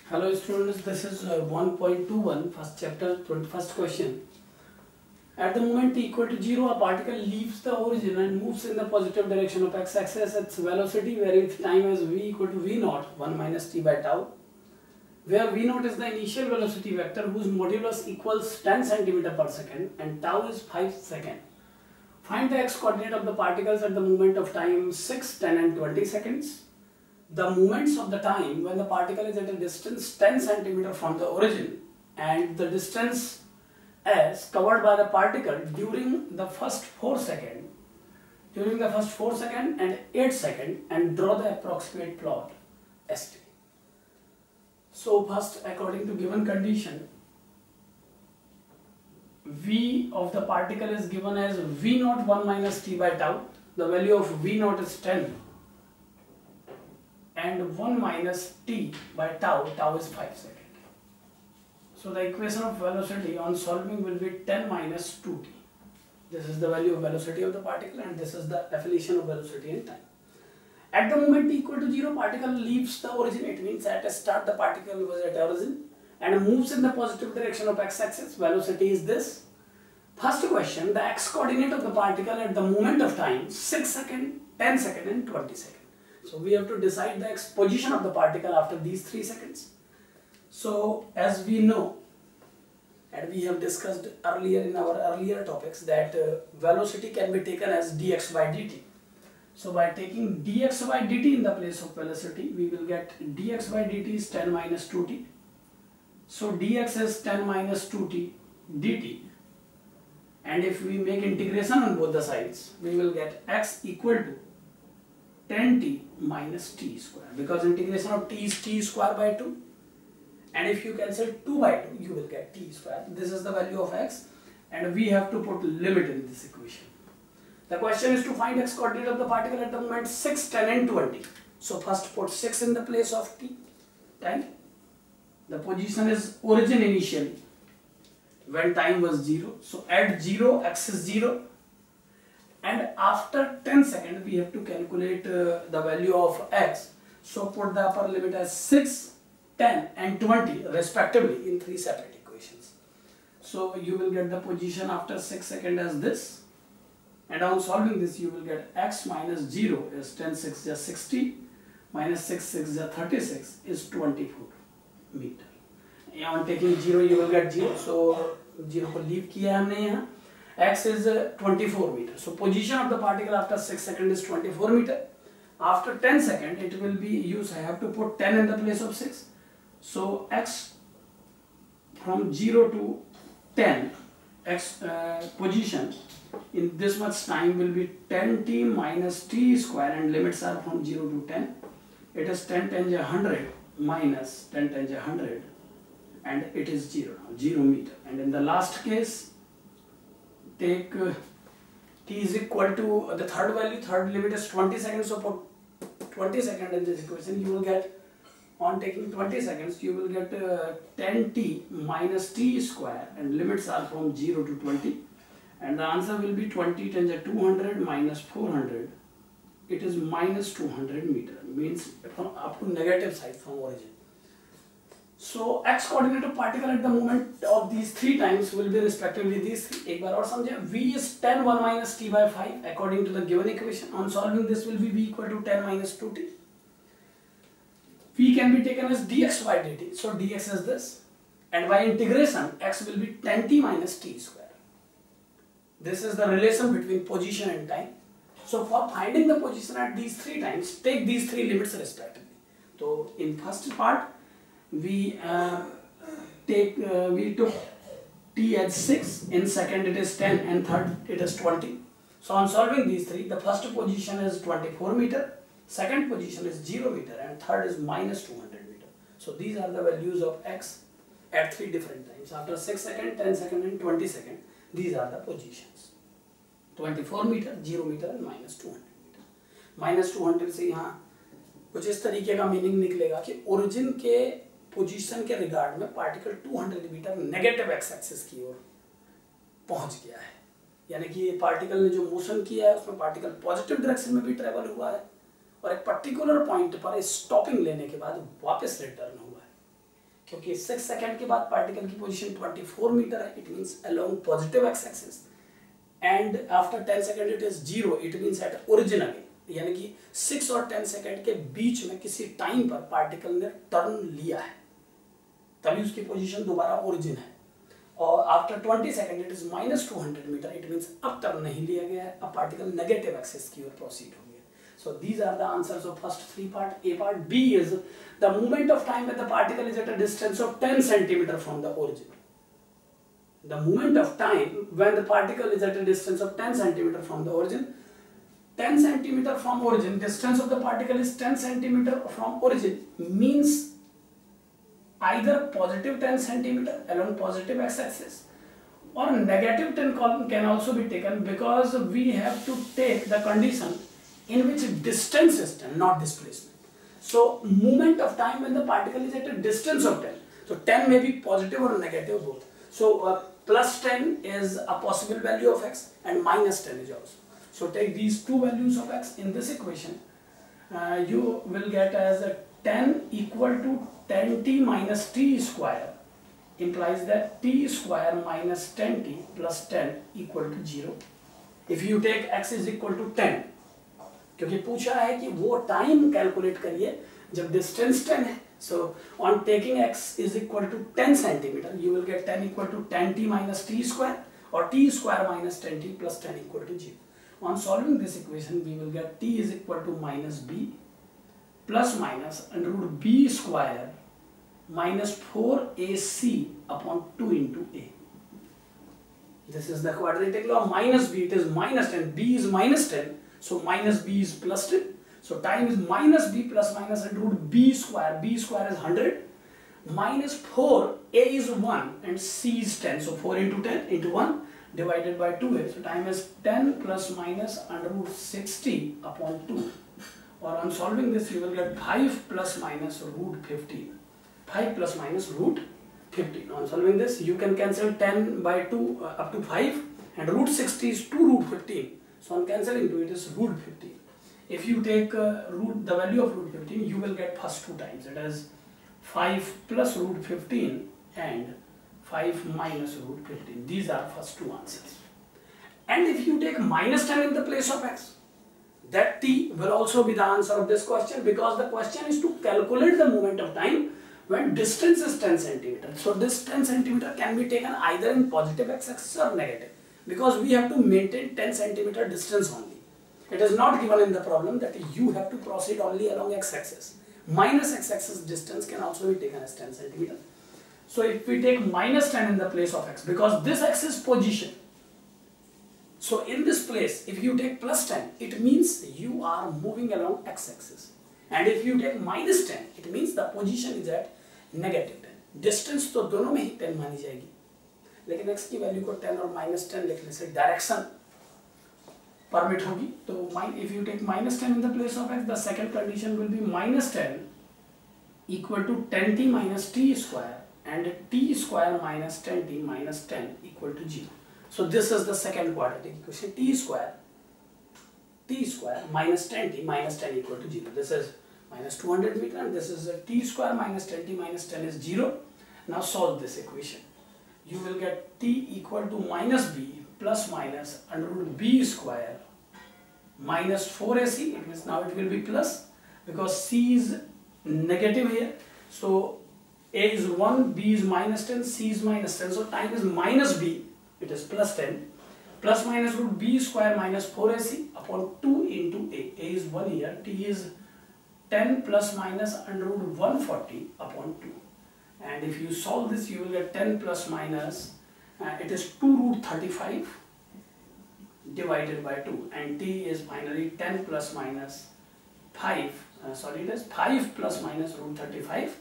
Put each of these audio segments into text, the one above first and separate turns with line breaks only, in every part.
Hello students, this is 1.21 first chapter 21st question. At the moment t equal to 0, a particle leaves the origin and moves in the positive direction of x-axis. Its velocity varies with time as v equal to v naught 1 minus t by tau, where v naught is the initial velocity vector whose modulus equals 10 centimeter per second and tau is 5 seconds. Find the x coordinate of the particles at the moment of time 6, 10 and 20 seconds. The moments of the time when the particle is at a distance 10 centimeter from the origin and the distance s covered by the particle during the first 4 seconds and 8 seconds, and draw the approximate plot st. So first, according to given condition, v of the particle is given as v naught 1 minus t by tau. The value of v naught is 10 and 1 minus t by tau is 5 seconds. So the equation of velocity on solving will be 10 minus 2t. This is the value of velocity of the particle and this is the definition of velocity in time. At the moment t equal to 0, particle leaves the origin. It means at a start the particle was at origin and moves in the positive direction of x-axis. Velocity is this. First question, the x coordinate of the particle at the moment of time 6 seconds, 10 seconds and 20 seconds. So we have to decide the x position of the particle after these 3 seconds. So as we know, and we have discussed earlier in our earlier topics, that velocity can be taken as dx by dt. So by taking dx by dt in the place of velocity, we will get dx by dt is 10 minus 2t. So dx is 10 minus 2t dt. And if we make integration on both the sides, we will get x equal to 10t minus t square, because integration of t is t square by 2, and if you cancel 2 by 2 you will get t square. This is the value of x and we have to put limit in this equation. The question is to find x coordinate of the particle at the moment 6, 10 and 20. So first put 6 in the place of t, 10. The position is origin initially when time was 0. So at 0 x is 0. And after 10 seconds we have to calculate the value of x. So put the upper limit as 6, 10 and 20 respectively in 3 separate equations. So you will get the position after 6 seconds as this. And on solving this you will get x minus 0 is 10 6 is 60 minus 6 6 is 36 is 24 meter. On taking 0 you will get 0. So 0 को leave किया हमने यहाँ. X is 24 meter. So position of the particle after 6 seconds is 24 meter. After 10 seconds it will be used. I have to put 10 in the place of 6. So x from 0 to 10 x position in this much time will be 10t minus t square, and limits are from 0 to 10. It is 10 times 100 minus 10 times 100 and it is 0 meter. And in the last case, take t is equal to the third value, third limit is 20 seconds, so put 20 seconds in this equation. You will get, on taking 20 seconds, you will get 10t minus t square, and limits are from 0 to 20. And the answer will be 20 times 200 minus 400. It is minus 200 meter, means from up to negative side from origin. So x coordinate of particle at the moment of these 3 times will be respectively these 3. एक बार और समझे. V is 10 1 minus t by 5 according to the given equation. On solving this will be v equal to 10 minus 2t. V can be taken as dx by dt. So dx is this, and by integration x will be 10t minus t square. This is the relation between position and time. So for finding the position at these 3 times, take these 3 limits respectively. So in first part, we took t as 6, in second it is 10 and third it is 20. So on solving these 3, the first position is 24 meter, second position is 0 meter and third is minus 200 meter. So these are the values of x at 3 different times. After 6 seconds, 10 seconds and 20 seconds, these are the positions. 24 meter, 0 meter and minus 200 meter. Minus 200 से यहाँ कुछ इस तरीके का meaning निकलेगा कि origin के position के रिगार्ड में particle 200 metre negative X axis की ओर पहुंच गया है. यानी कि पार्टिकल ने जो मोशन किया है उसमें पार्टिकल पॉजिटिव डायरेक्शन में भी ट्रेवल और एक पर्टिकुलर पॉइंट पर स्टॉपिंग लेने के बाद वापस रिटर्न हुआ है. क्योंकि 6 सेकंड के बाद पार्टिकल की पोजीशन 24 मीटर है, it means along positive x axis, and after 10 second it is 0, it means at origin again, यानी कि 6 और 10 सेकंड के बीच में किसी टाइम पर पार्टिकल ने टर्न लिया है, तभी उसकी पोजीशन दोबारा ओरिजिन है। और after 20 second it is -200 metre, it means अब टर्न नहीं लिया गया है, अब पार्टिकल नेगेटिव एक्सिस की ओर प्रोसीड हो गया। So these are the answers of first 3 part. A part B is the moment of time when the particle is at a distance of 10 centimetre from the origin. The moment of time when the particle is at a distance of 10 centimeter from the origin, 10 centimeter from origin, distance of the particle is 10 centimeter from origin, means either positive 10 centimeter along positive x-axis or negative 10 can also be taken, because we have to take the condition in which distance is 10, not displacement. So moment of time when the particle is at a distance of 10, so 10 may be positive or negative both. So plus 10 is a possible value of x and minus 10 is also. So take these two values of x in this equation. You will get as a 10 equal to 10t minus t square, implies that t square minus 10t plus 10 equal to 0. If you take x is equal to 10, क्योंकि पूछा है कि वो time calculate करिए जब distance 10 है। So on taking x is equal to 10 centimeter, you will get 10 equal to 10t minus t square, or t square minus 10t plus 10 equal to 0. On solving this equation, we will get t is equal to minus b plus minus under root b square minus 4ac upon 2 into a. This is the quadratic law. Minus b, it is minus 10, b is minus 10, so minus b is plus 10. So time is minus b plus minus under root b square is 100, minus 4, a is 1 and c is 10, so 4 into 10 into 1 divided by 2a, so time is 10 plus minus under root 60 upon 2, or on solving this you will get 5 plus minus root 15, 5 plus minus root 15. On solving this you can cancel 10 by 2 up to 5, and root 60 is 2 root 15, so on cancelling 2 it is root 15. If you take the value of root 15, you will get first two times, it is 5 plus root 15 and 5 minus root 15. These are first two answers. And if you take minus 10 in the place of x, that t will also be the answer of this question, because the question is to calculate the moment of time when distance is 10 centimeter. So this 10 centimeter can be taken either in positive x-axis or negative, because we have to maintain 10 centimeter distance only. It is not given in the problem that you have to proceed only along x-axis. Minus x-axis distance can also be taken as 10 centimeter. So if we take minus 10 in the place of x, because this x is position, so in this place if you take plus 10, it means you are moving along x-axis, and if you take minus 10, it means the position is at negative 10. Distance तो दोनों में ही 10 मानी जाएगी, लेकिन x की value को 10 और minus 10 लिखने से डायरेक्शन परमिट होगी। तो if you take minus 10 in the place of x, the second condition will be minus 10 equal to 10t minus t square, and t square minus 10t minus 10 equal to 0. So this is the second quadratic equation, t square minus 10t minus 10 equal to 0. This is minus 200 meter, and this is t square minus 10t minus 10 is 0. Now solve this equation. You will get t equal to minus b plus minus under root b square minus 4ac, it means now it will be plus, because c is negative here, so a is 1, b is minus 10, c is minus 10, so time is minus b, it is plus 10, plus minus root b square minus 4ac upon 2 into a is 1 here, t is 10 plus minus under root 140 upon 2, and if you solve this you will get 10 plus minus it is 2 root 35 divided by 2, and t is finally 10 plus minus 5, it is 5 plus minus root 35.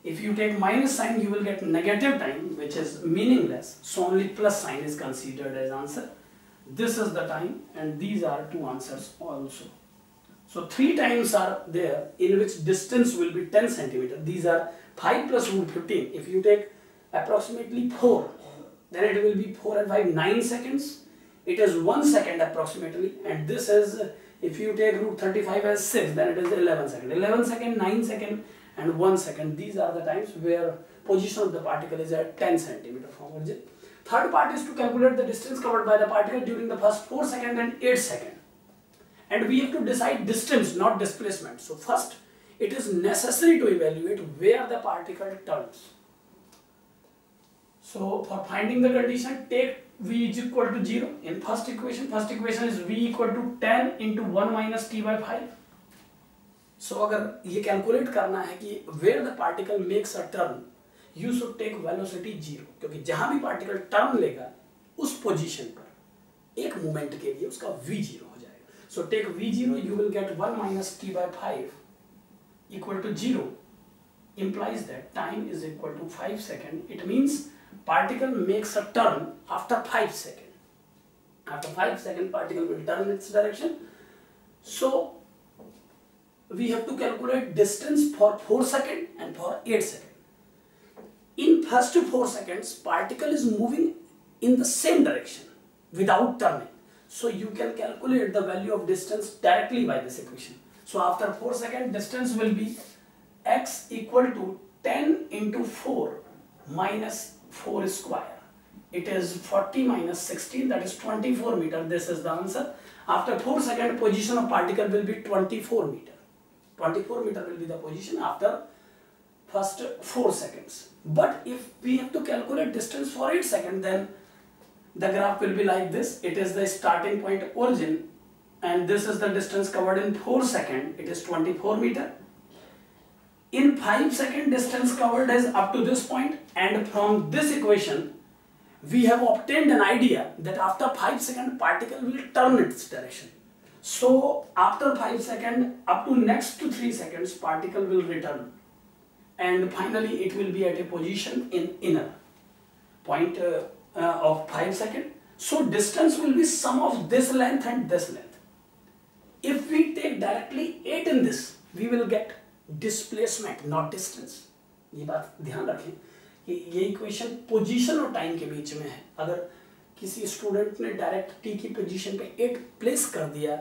If you take minus sign you will get negative time, which is meaningless, so only plus sign is considered as answer. This is the time, and these are two answers also. So 3 times are there in which distance will be 10 centimeter. These are 5 plus root 15. If you take approximately 4, then it will be 4 and 5, 9 seconds. It is 1 second approximately, and this is, if you take root 35 as 6, then it is 11 second. 11 second, 9 second, and 1 second. These are the times where position of the particle is at 10 centimeter from origin. Third part is to calculate the distance covered by the particle during the first 4 seconds and 8 seconds. And we have to decide distance, not displacement. So first, it is necessary to evaluate where the particle turns. So for finding the condition, take v is equal to 0 in first equation is v equal to 10 into 1 minus t by 5. So अगर ये calculate करना है कि where the particle makes a turn, you should take velocity 0, क्योंकि जहां भी particle turn लेगा उस position पर एक moment के लिए उसका v0 हो जाएगा. So take v0, you will get 1 minus t by 5 equal to 0, implies that time is equal to 5 seconds. It means particle makes a turn after 5 seconds. After 5 seconds, particle will turn its direction. So we have to calculate distance for 4 seconds and for 8 seconds. In first 4 seconds, particle is moving in the same direction without turning. So you can calculate the value of distance directly by this equation. So after 4 seconds, distance will be x equal to 10 into 4 minus 4 square. It is 40 minus 16, that is 24 meter. This is the answer. After 4 seconds, position of particle will be 24 meter. 24 meter will be the position after first 4 seconds. But if we have to calculate distance for 8 seconds, then the graph will be like this. It is the starting point origin, and this is the distance covered in 4 seconds. It is 24 meter. In 5 second, distance covered is up to this point, and from this equation we have obtained an idea that after 5 seconds particle will turn its direction. So after 5 seconds up to next to 3 seconds particle will return, and finally it will be at a position in inner point of 5 seconds. So distance will be sum of this length and this length. If we take directly 8 in this, we will get displacement not distance. ये बात ध्यान रखें कि ये equation position और time के बीच में है. अगर किसी स्टूडेंट ने डायरेक्ट टी की पोजीशन पे 8 प्लेस कर दिया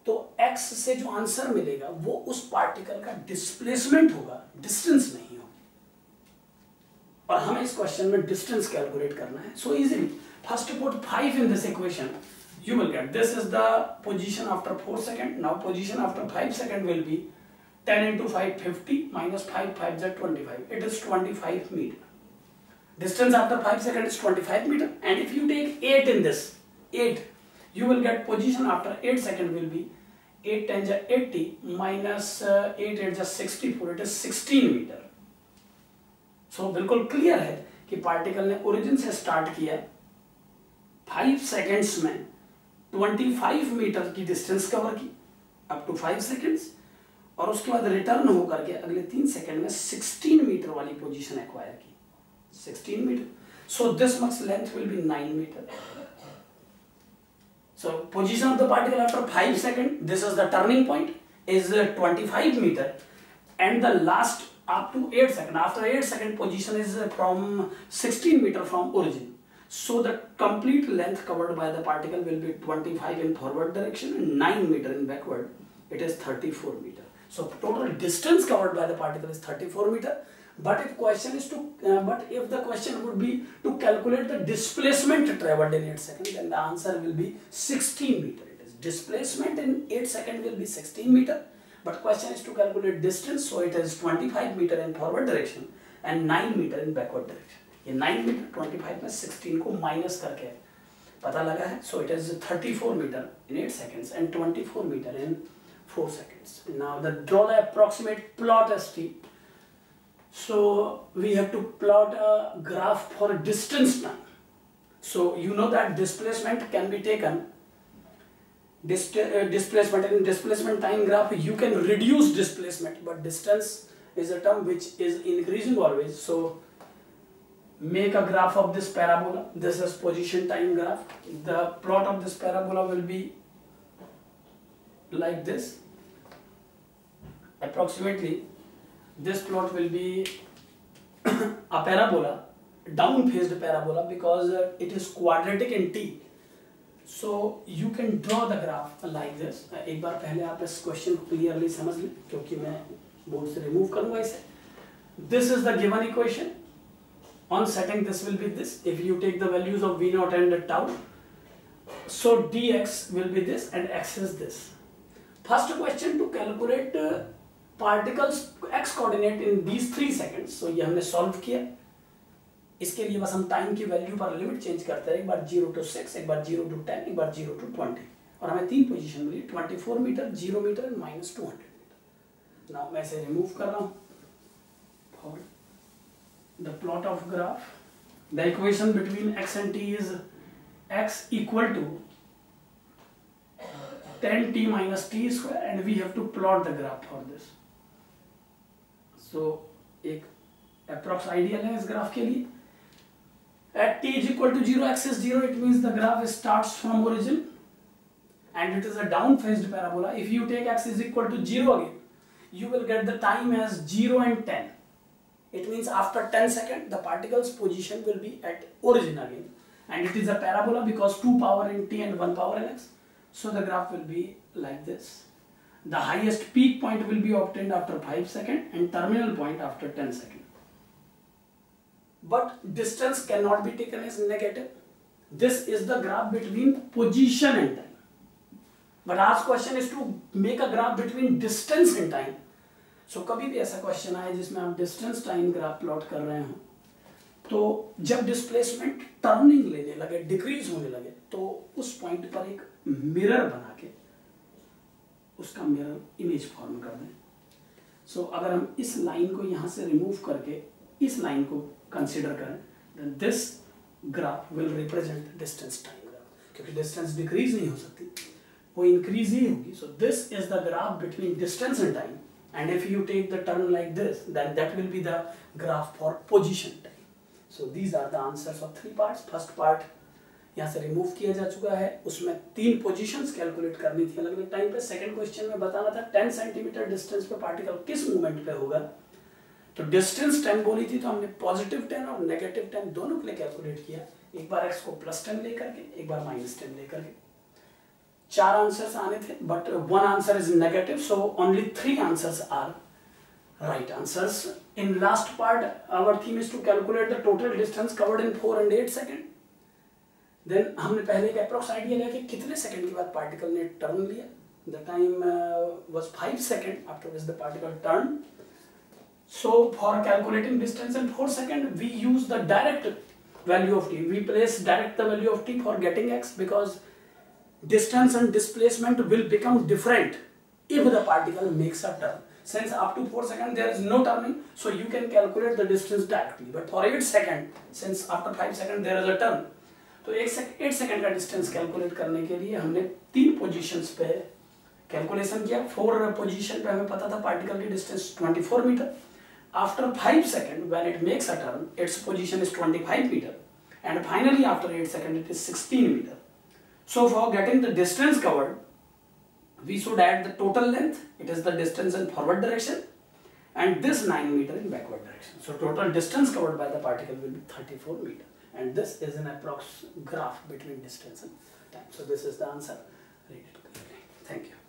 तो x से जो आंसर मिलेगा वो उस पार्टिकल का डिस्प्लेसमेंट होगा, डिस्टेंस नहीं होगी. और हमें इस क्वेश्चन में डिस्टेंस कैलकुलेट करना है. So easily first put 5 in this equation, you will get this is the position after 4 seconds. Now position after 5 seconds will be 10 into 5, 50 minus 5, 5 is 25. It is 25 meter. Distance after 5 seconds is 25 meter. And if you take 8 in this, 8, you will get position after 8 seconds will be 8 times 80 minus 8 8 is 64. It is 16 meter. So बिल्कुल clear है कि particle ने origin से start किया, 5 seconds में 25 meter की distance cover की up to 5 seconds. और उसके बाद रिटर्न होकर के अगले 3 सेकंड में 16 मीटर वाली पोजीशन एक्वायर की. 16 metre. So this much length will be 9 metre. So position of the particle after 5 second, this is the turning point, is 25 metre, and the last up to 8 second. After 8 second position is from 16 metre from origin. So the complete length covered by the particle will be 25 in forward direction and 9 meter in backward. It is 34 meter. So total distance covered by the particle is 34 meter. But if the question would be to calculate the displacement traveled in 8 seconds, then the answer will be 16 meter. It is displacement in 8 seconds will be 16 meter. But question is to calculate distance, so it is 25 meter in forward direction and 9 meter in backward direction. ये 9 metre 25 में 16 को minus करके पता लगा है. So it is 34 metre in 8 seconds and 24 meter in 4 seconds. Now draw the approximate plot ST. So we have to plot a graph for distance time. So you know that displacement can be taken. Displacement in displacement time graph you can reduce displacement, but distance is a term which is increasing always. So make a graph of this parabola. This is position time graph. The plot of this parabola will be like this. Approximately this plot will be a parabola, down faced parabola, because it is quadratic in T. So you can draw the graph like this. एक बार पहले आप इस question को clearly समझ लें, क्योंकि मैं board से रिमूव करूंगा इसे. This is the given equation. On setting, this will be this. If you take the values of v naught and tau, so dx will be this and x is this. First question to calculate particles x coordinate in these 3 seconds. So ये हमने solve किया. इसके लिए बस हम time की value पर limit change करते हैं. एक बार 0 to 6, एक बार 0 to 10, एक बार 0 to 20. और हमें 3 पोजीशन मिली, 24 metre, 0 metre and -200 metre. Now मैं इसे रिमूव कर रहा हूँ. For the plot of graph, the equation between x and t is x equal to 10t minus t square, and we have to plot the graph for this. So एक approx ideal है इस graph के लिए. At t is equal to 0, x is 0, it means the graph starts from origin and it is a down phased parabola. If you take x is equal to 0 again, you will get the time as 0 and 10. It means after 10 seconds, the particle's position will be at origin again. And it is a parabola because 2 power in t and 1 power in x. So the graph will be like this. The highest peak point will be obtained after 5 seconds and terminal point after 10 seconds. But distance cannot be taken as negative. This is the graph between position and time. But our question is to make a graph between distance and time. So कभी भी ऐसा question आए जिसमें आप distance time graph plot कर रहे हो, तो जब डिस्प्लेसमेंट टर्निंग लेने लगे, डिक्रीज होने लगे, तो उस पॉइंट पर एक मिरर बना के उसका मिरर इमेज फॉर्म कर दें. सो अगर हम इस लाइन को यहाँ से रिमूव करके इस लाइन को कंसिडर करें, then this graph will represent distance time graph, क्योंकि डिस्टेंस डिक्रीज नहीं हो सकती, वो इंक्रीज ही होगी. So this is the graph between distance and time. And if you take the turn like this, then that will be the graph for position time. So these are the answers of 3 parts. First part यहाँ से remove किया जा चुका है, उसमें 3 positions calculate करनी थी अलग अलग टाइम पे. सेकंड क्वेश्चन में बताना था 10 सेंटीमीटर डिस्टेंस पे पार्टिकल किस मूवमेंट पे होगा. तो डिस्टेंस 10 बोली थी, तो हमने पॉजिटिव 10 और नेगेटिव 10 दोनों के लिए कैलकुलेट किया. एक बार x को +10 लेकर के, एक बार -10 लेकर के. 4 आंसर्स आने थे, but 1 answer is negative, so only 3 answers are right answers. In last part, our theme is to calculate the total distance covered in 4 and 8 seconds. Then हमने पहले एक अप्रोक्स आइडिया लिया कि कितने सेकंड के बाद पार्टिकल ने टर्न लिया. The time was 5 seconds after which the particle turned. So for calculating distance in 4 seconds, we use the direct value of t. We place direct the value of t for getting x, because distance and displacement will become different if the particle makes a turn. Since up to 4 seconds there is no turning, so you can calculate the distance directly. But for 8 seconds, since after 5 seconds there is a turn, तो 8 second का distance calculate करने के लिए हमने 3 positions पे calculation किया. 4 position पे हमें पता था पार्टिकल की distance 24 metre. After 5 second when it makes a turn, its position is 25 metre, and finally after 8 second it is 16 metre. So for getting the distance covered, we should add the total length. It is the distance in forward direction, and this 9 meter in backward direction. So total distance covered by the particle will be 34 meter. And this is an approx graph between distance and time. So this is the answer. Read it clearly. Thank you.